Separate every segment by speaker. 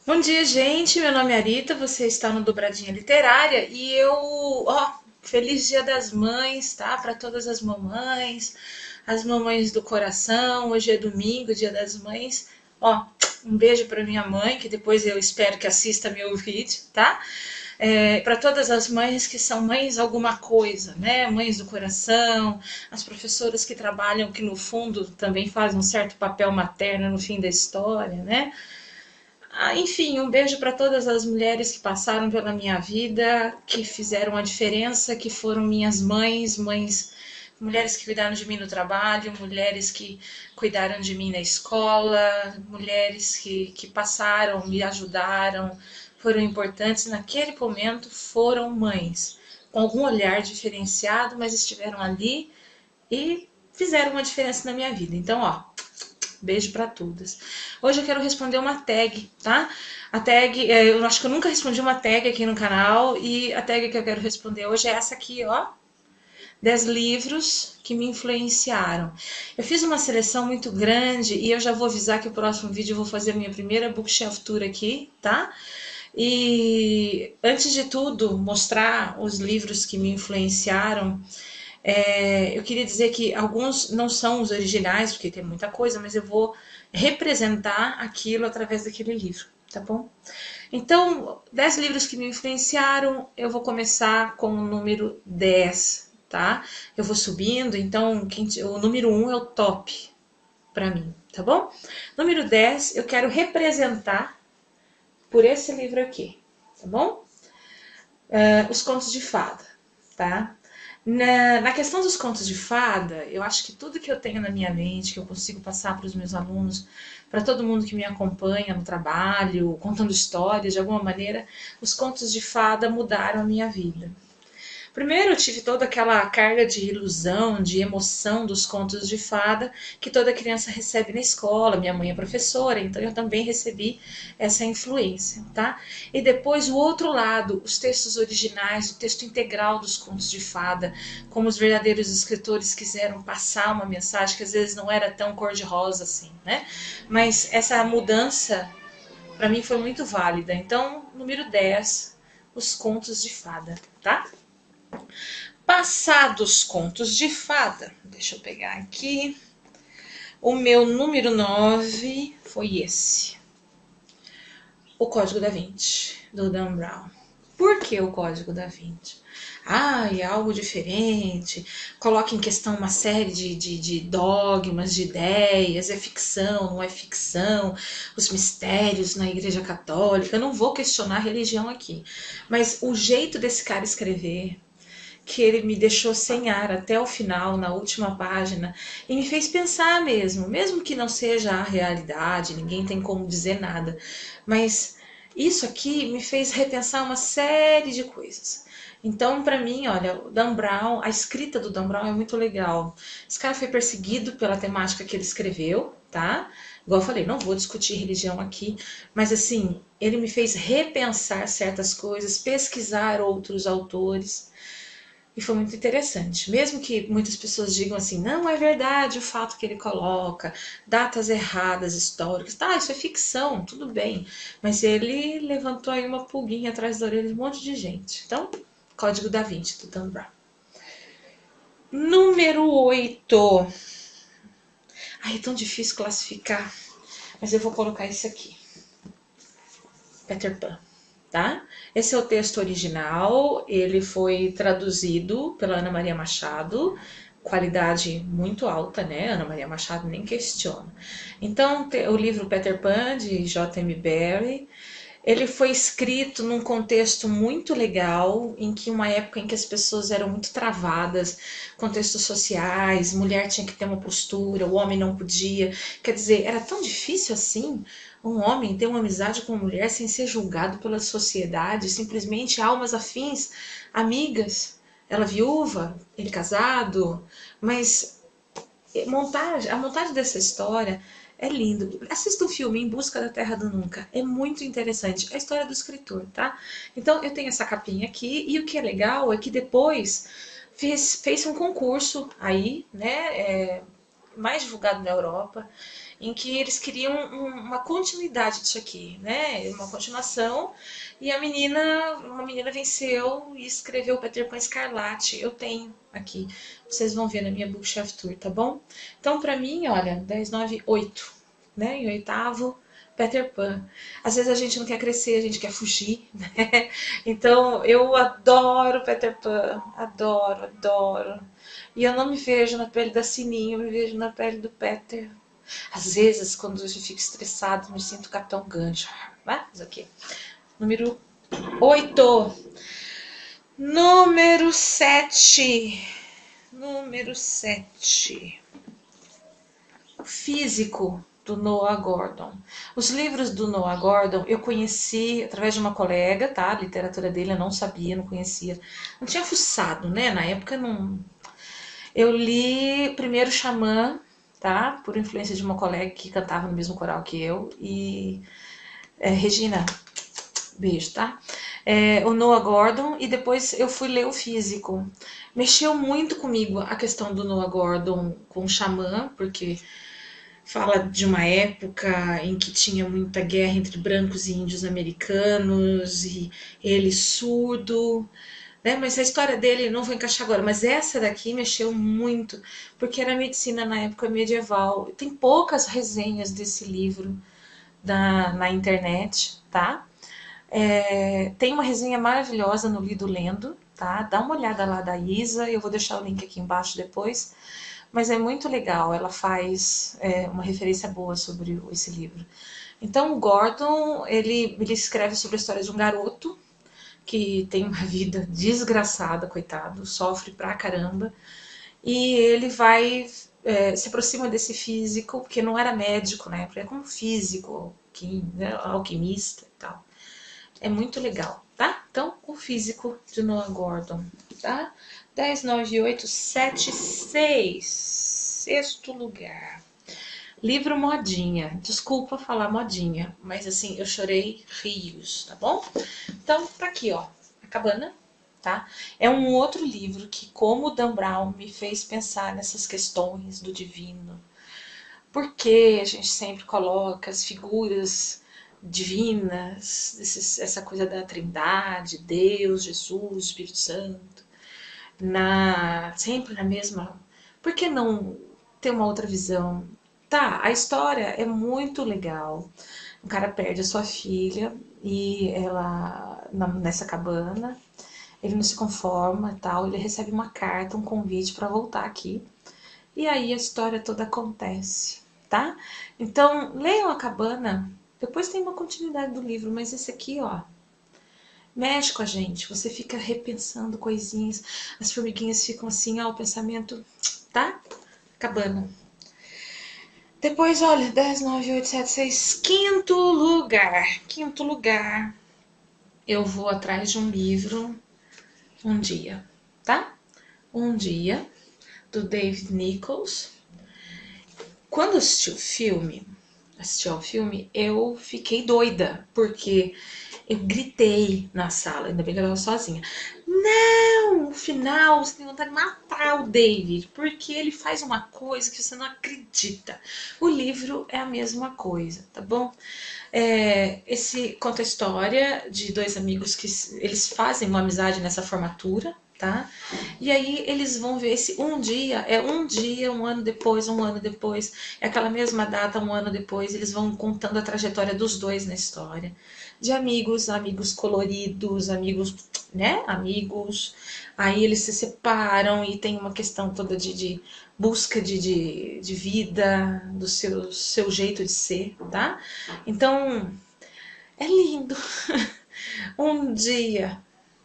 Speaker 1: Bom dia, gente. Meu nome é Arita, você está no Dobradinha Literária e feliz Dia das Mães, tá? Para todas as mamães do coração. Hoje é domingo, Dia das Mães. Um beijo para minha mãe, que depois eu espero que assista meu vídeo, tá? Para todas as mães que são mães alguma coisa, né? Mães do coração, as professoras que trabalham, que no fundo também fazem um certo papel materno no fim da história, né? Enfim, um beijo para todas as mulheres que passaram pela minha vida, que fizeram a diferença, que foram minhas mães, mulheres que cuidaram de mim no trabalho, mulheres que cuidaram de mim na escola, mulheres que passaram, me ajudaram, foram importantes naquele momento, foram mães, com algum olhar diferenciado, mas estiveram ali e fizeram uma diferença na minha vida. Então, beijo para todas. Hoje eu quero responder uma tag, tá? A tag, eu acho que eu nunca respondi uma tag aqui no canal e a tag que eu quero responder hoje é essa aqui, ó. 10 livros que me influenciaram. Eu fiz uma seleção muito grande e eu já vou avisar que o próximo vídeo eu vou fazer a minha primeira bookshelf tour aqui, tá? E antes de tudo, mostrar os livros que me influenciaram. Eu queria dizer que alguns não são os originais, porque tem muita coisa, mas eu vou representar aquilo através daquele livro, tá bom? Então, 10 livros que me influenciaram, eu vou começar com o número 10, tá? Eu vou subindo, então o número 1 é o top para mim, tá bom? Número 10, eu quero representar por esse livro aqui, tá bom? Os contos de fada, tá? Na questão dos contos de fada, eu acho que tudo que eu tenho na minha mente, que eu consigo passar para os meus alunos, para todo mundo que me acompanha no trabalho, contando histórias, de alguma maneira, os contos de fada mudaram a minha vida. Primeiro, eu tive toda aquela carga de ilusão, de emoção dos contos de fada que toda criança recebe na escola. Minha mãe é professora, então eu também recebi essa influência, tá? E depois o outro lado, os textos originais, o texto integral dos contos de fada, como os verdadeiros escritores quiseram passar uma mensagem que às vezes não era tão cor-de-rosa assim, né? Mas essa mudança para mim foi muito válida. Então, número 10, os contos de fada, tá? Passados contos de fada, deixa eu pegar aqui. O meu número 9 foi esse. O Código da Vinci, do Dan Brown. Por que o Código da Vinci? É algo diferente, coloca em questão uma série de dogmas, de ideias, é ficção, não é ficção, os mistérios na Igreja Católica. Eu não vou questionar a religião aqui, mas o jeito desse cara escrever, que ele me deixou sem ar até o final, na última página, e me fez pensar mesmo que não seja a realidade, ninguém tem como dizer nada, mas isso aqui me fez repensar uma série de coisas. Então, para mim, olha, o Dan Brown, a escrita do Dan Brown é muito legal. Esse cara foi perseguido pela temática que ele escreveu, tá? Igual eu falei, não vou discutir religião aqui, mas assim, ele me fez repensar certas coisas, pesquisar outros autores. E foi muito interessante. Mesmo que muitas pessoas digam assim, não é verdade o fato que ele coloca, datas erradas históricas, tá, isso é ficção, tudo bem. Mas ele levantou aí uma pulguinha atrás da orelha de um monte de gente. Então, Código da Vinci, do Dan Brown. Número 8. Ai, é tão difícil classificar, mas eu vou colocar esse aqui. Peter Pan, tá? Esse é o texto original, ele foi traduzido pela Ana Maria Machado, qualidade muito alta, né? Ana Maria Machado nem questiona. Então, o livro Peter Pan, de J.M. Barrie, ele foi escrito num contexto muito legal, em que uma época em que as pessoas eram muito travadas, contextos sociais, mulher tinha que ter uma postura, o homem não podia. Quer dizer, era tão difícil assim um homem ter uma amizade com uma mulher sem ser julgado pela sociedade, simplesmente almas afins, amigas, ela viúva, ele casado, mas a montagem dessa história é lindo. Assista o filme Em Busca da Terra do Nunca. É muito interessante. É a história do escritor, tá? Então eu tenho essa capinha aqui e o que é legal é que depois fez um concurso aí, né? mais divulgado na Europa, em que eles queriam uma continuidade disso aqui, né? Uma continuação. E uma menina venceu e escreveu Peter Pan Escarlate. Eu tenho aqui. Vocês vão ver na minha Bookshelf Tour, tá bom? Então, pra mim, olha, 10, 9, 8, né? E oitavo, Peter Pan. Às vezes a gente não quer crescer, a gente quer fugir, né? Então, eu adoro Peter Pan. Adoro, adoro. E eu não me vejo na pele da Sininho, eu me vejo na pele do Peter. Às vezes, quando eu fico estressado, me sinto Capitão Gancho. Mas ok. Número 8. Número 7. Número 7. O Físico, do Noah Gordon. Os livros do Noah Gordon eu conheci através de uma colega, tá? A literatura dele eu não sabia, não conhecia. Não tinha fuçado, né? Na época não. Eu li primeiro Xamã, tá? Por influência de uma colega que cantava no mesmo coral que eu. E Regina, beijo, tá? O Noah Gordon, e depois eu fui ler o Físico. Mexeu muito comigo a questão do Noah Gordon com o Xamã, porque fala de uma época em que tinha muita guerra entre brancos e índios americanos, e ele surdo, né? Mas a história dele não vou encaixar agora, mas essa daqui mexeu muito, porque era medicina na época medieval. Tem poucas resenhas desse livro na internet, tá? Tem uma resenha maravilhosa no Lido Lendo, tá? Dá uma olhada lá da Isa, eu vou deixar o link aqui embaixo depois. Mas é muito legal, ela faz uma referência boa sobre esse livro. Então, o Gordon, ele escreve sobre a história de um garoto que tem uma vida desgraçada, coitado, sofre pra caramba, e ele vai se aproxima desse físico, porque não era médico, né? É como físico, né? Alquimista e tal. É muito legal, tá? Então, o Físico de Noah Gordon, tá? 10, 9, 8, 7, 6. Sexto lugar. Livro modinha. Desculpa falar modinha, mas assim, eu chorei rios, tá bom? Então, tá aqui, ó. A Cabana, tá? É um outro livro que, como o Dan Brown, me fez pensar nessas questões do divino. Por que a gente sempre coloca as figuras divinas, essa coisa da Trindade, Deus, Jesus, Espírito Santo, sempre na mesma. Por que não ter uma outra visão? Tá, a história é muito legal. O cara perde a sua filha e ela nessa cabana, ele não se conforma e tal, ele recebe uma carta, um convite para voltar aqui. E aí a história toda acontece, tá? Então, leiam a Cabana. Depois tem uma continuidade do livro, mas esse aqui, ó, mexe com a gente. Você fica repensando coisinhas, as formiguinhas ficam assim, ó, o pensamento, tá? Cabana. Depois, olha, 10, 9, 8, 7, 6, quinto lugar. Quinto lugar. Eu vou atrás de um livro um dia, tá? Um dia, do David Nichols. Quando assisti ao filme, eu fiquei doida, porque eu gritei na sala, ainda bem que eu estava sozinha. Não! No final, você tem vontade de matar o David, porque ele faz uma coisa que você não acredita. O livro é a mesma coisa, tá bom? Esse conta a história de dois amigos que eles fazem uma amizade nessa formatura, tá? E aí eles vão ver se um dia, um ano depois, é aquela mesma data, um ano depois, eles vão contando a trajetória dos dois na história. De amigos, amigos coloridos, amigos, né? Amigos. Aí eles se separam e tem uma questão toda de busca de vida, do seu jeito de ser, tá? Então, é lindo. Um dia,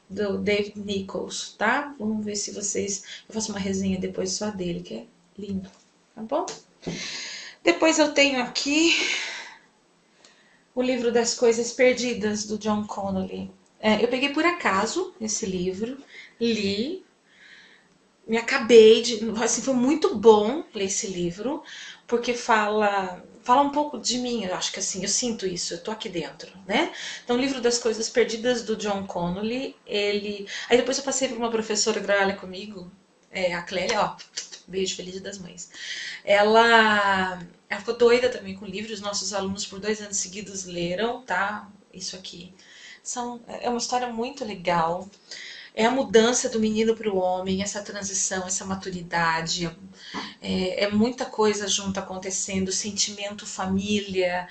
Speaker 1: do David Nichols, tá? Vamos ver se vocês. Eu faço uma resenha depois só dele, que é lindo, tá bom? Depois eu tenho aqui o livro das Coisas Perdidas, do John Connolly. Eu peguei por acaso esse livro, li, me acabei de. Assim, foi muito bom ler esse livro, porque fala um pouco de mim, eu acho que assim, eu sinto isso, eu tô aqui dentro, né? Então, o livro das Coisas Perdidas, do John Connolly, ele. Aí depois eu passei por uma professora que trabalha comigo, a Clélia, ó. Beijo, Feliz Dia das Mães. Ela ficou doida também com o livro, os nossos alunos por 2 anos seguidos leram, tá? Isso aqui. É uma história muito legal. É a mudança do menino para o homem, essa transição, essa maturidade. É muita coisa junto acontecendo, sentimento, família.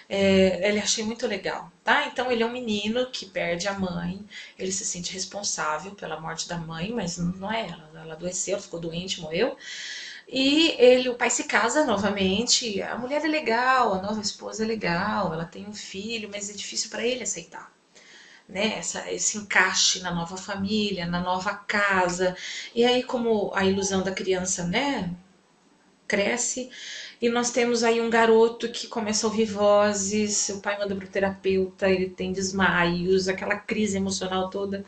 Speaker 1: Ele achei muito legal, tá? Então ele é um menino que perde a mãe, ele se sente responsável pela morte da mãe, mas não é ela. Ela adoeceu, ficou doente, morreu. E o pai se casa novamente. A mulher é legal, a nova esposa é legal, ela tem um filho, mas é difícil para ele aceitar, né? Esse encaixe na nova família, na nova casa. E aí, como a ilusão da criança, né, cresce, e nós temos aí um garoto que começa a ouvir vozes, o pai manda para o terapeuta, ele tem desmaios, aquela crise emocional toda,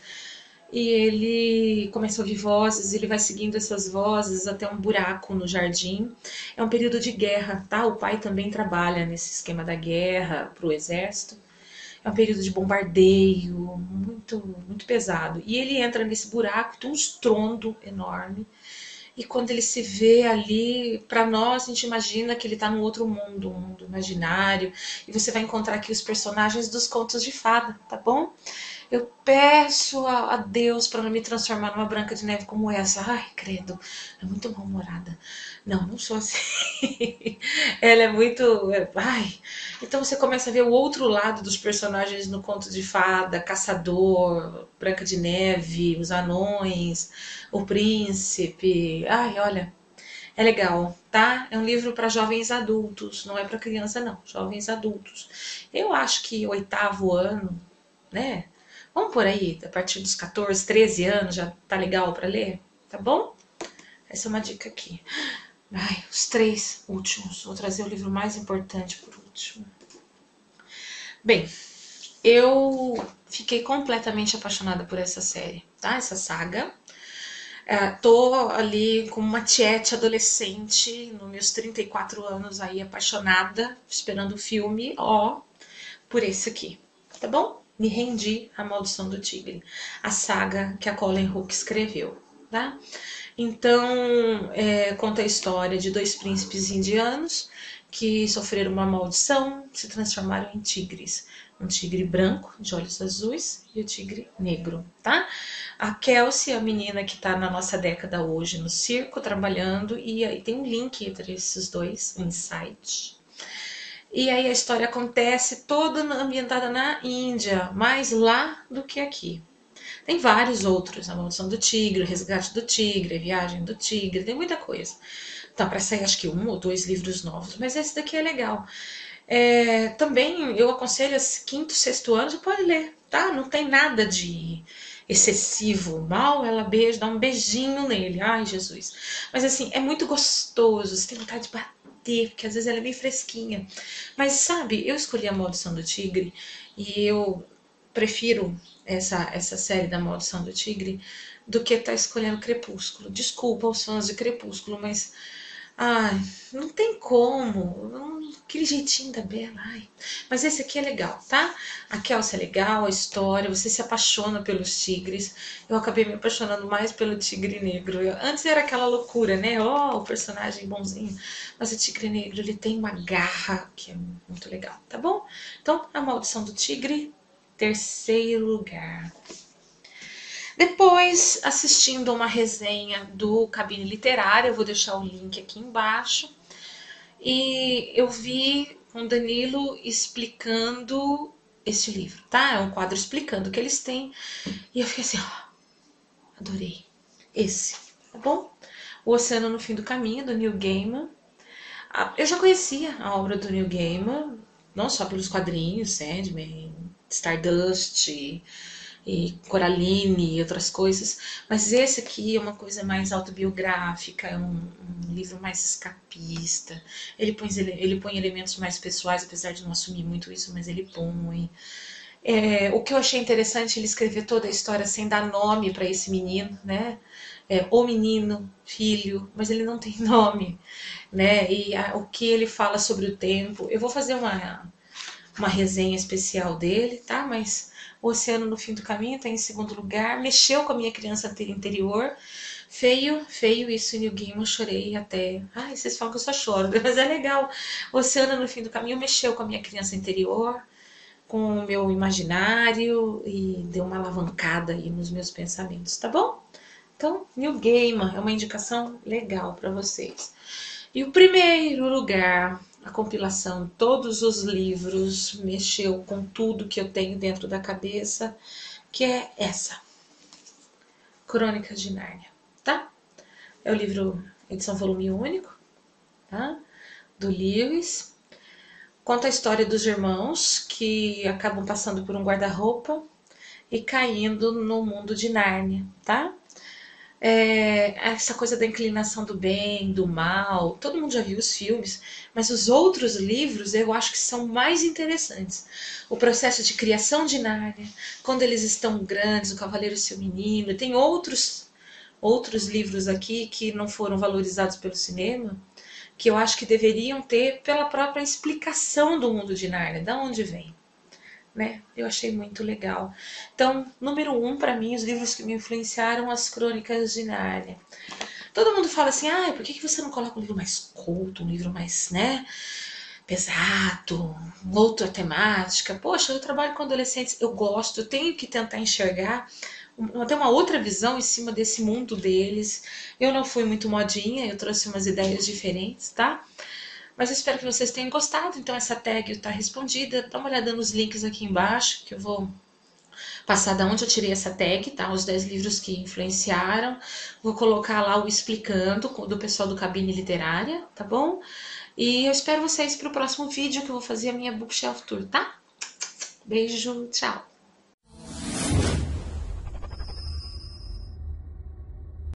Speaker 1: e ele começa a ouvir vozes, ele vai seguindo essas vozes até um buraco no jardim. É um período de guerra, tá? O pai também trabalha nesse esquema da guerra para o exército. É um período de bombardeio muito, muito pesado. E ele entra nesse buraco, tem um estrondo enorme. E quando ele se vê ali, para nós, a gente imagina que ele está num outro mundo, um mundo imaginário. E você vai encontrar aqui os personagens dos contos de fada, tá bom? Eu peço a Deus para não me transformar numa Branca de Neve como essa. Ai, credo, é muito mal-humorada. Não, não sou assim. Ela é muito. Ai. Então você começa a ver o outro lado dos personagens no conto de fada: Caçador, Branca de Neve, os anões, o príncipe. Ai, olha, é legal, tá? É um livro para jovens adultos, não é para criança, não. Jovens adultos. Eu acho que 8º ano, né? Vamos por aí, a partir dos 14, 13 anos já tá legal para ler, tá bom? Essa é uma dica aqui. Ai, os 3 últimos. Vou trazer o livro mais importante por último. Bem, eu fiquei completamente apaixonada por essa série, tá? Essa saga. Tô ali como uma tiete adolescente, nos meus 34 anos aí, apaixonada, esperando o filme, ó, por esse aqui, tá bom? Me rendi à Maldição do Tigre, a saga que a Colleen Hooke escreveu, tá? Então, conta a história de 2 príncipes indianos que sofreram uma maldição, se transformaram em tigres. Um tigre branco, de olhos azuis, e o tigre negro, tá? A Kelsey, a menina que tá na nossa década hoje no circo, trabalhando, e aí tem um link entre esses dois, um insight. E aí a história acontece toda ambientada na Índia, mais lá do que aqui. Tem vários outros, A Maldição do Tigre, O Resgate do Tigre, A Viagem do Tigre, tem muita coisa. Tá para sair acho que 1 ou 2 livros novos, mas esse daqui é legal. Também eu aconselho quinto, sexto ano, você pode ler, tá? Não tem nada de excessivo. Mal ela beija, dá um beijinho nele. Ai, Jesus. Mas assim, é muito gostoso, você tem vontade de bater, porque às vezes ela é bem fresquinha. Mas sabe, eu escolhi A Maldição do Tigre e eu prefiro essa série da Maldição do Tigre do que estar escolhendo Crepúsculo. Desculpa aos fãs de Crepúsculo, mas ai, não tem como. Aquele jeitinho da Bella. Ai. Mas esse aqui é legal, tá? A Kelsey é legal, a história, você se apaixona pelos tigres. Eu acabei me apaixonando mais pelo tigre negro. Antes era aquela loucura, né? Ó, o personagem bonzinho. Mas o tigre negro, ele tem uma garra que é muito legal, tá bom? Então, A Maldição do Tigre, 3º lugar. Depois, assistindo a uma resenha do Cabine Literária, eu vou deixar o link aqui embaixo, e eu vi com Danilo explicando esse livro, tá? É um quadro explicando o que eles têm, e eu fiquei assim, ó, adorei. Esse, tá bom? O Oceano no Fim do Caminho, do Neil Gaiman. Eu já conhecia a obra do Neil Gaiman, não só pelos quadrinhos, Sandman, Stardust e Coraline e outras coisas, mas esse aqui é uma coisa mais autobiográfica, é um livro mais escapista. Ele põe elementos mais pessoais, apesar de não assumir muito isso, mas ele põe. O que eu achei interessante, ele escrever toda a história sem dar nome para esse menino, né? O menino, filho, mas ele não tem nome, né? E o que ele fala sobre o tempo. Eu vou fazer uma resenha especial dele, tá? Mas O Oceano no Fim do Caminho tá em 2º lugar. Mexeu com a minha criança interior. Feio, feio isso, New Game, eu chorei até. Ai, vocês falam que eu só choro, mas é legal. O Oceano no Fim do Caminho mexeu com a minha criança interior, com o meu imaginário e deu uma alavancada aí nos meus pensamentos, tá bom? Então, New Gaiman é uma indicação legal para vocês. E o primeiro lugar, a compilação, todos os livros, mexeu com tudo que eu tenho dentro da cabeça, que é essa, Crônicas de Nárnia, tá? É o livro, edição volume único, tá? Do Lewis. Conta a história dos irmãos que acabam passando por um guarda-roupa e caindo no mundo de Nárnia, tá? Essa coisa da inclinação do bem, do mal, todo mundo já viu os filmes, mas os outros livros eu acho que são mais interessantes. O processo de criação de Nárnia, quando eles estão grandes, o Cavaleiro e seu Menino, tem outros livros aqui que não foram valorizados pelo cinema, que eu acho que deveriam ter pela própria explicação do mundo de Nárnia, da onde vem, né? Eu achei muito legal. Então, número um para mim, os livros que me influenciaram, as Crônicas de Nárnia. Todo mundo fala assim, ah, por que você não coloca um livro mais culto, um livro mais, né, pesado, outra temática? Poxa, eu trabalho com adolescentes, eu gosto, eu tenho que tentar enxergar ter uma outra visão em cima desse mundo deles. Eu não fui muito modinha, eu trouxe umas ideias diferentes, tá? Mas eu espero que vocês tenham gostado. Então essa tag está respondida. Dá uma olhada nos links aqui embaixo, que eu vou passar da onde eu tirei essa tag, tá? Os 10 livros que influenciaram. Vou colocar lá o explicando do pessoal do Cabine Literária, tá bom? E eu espero vocês para o próximo vídeo que eu vou fazer a minha Bookshelf Tour, tá? Beijo, tchau!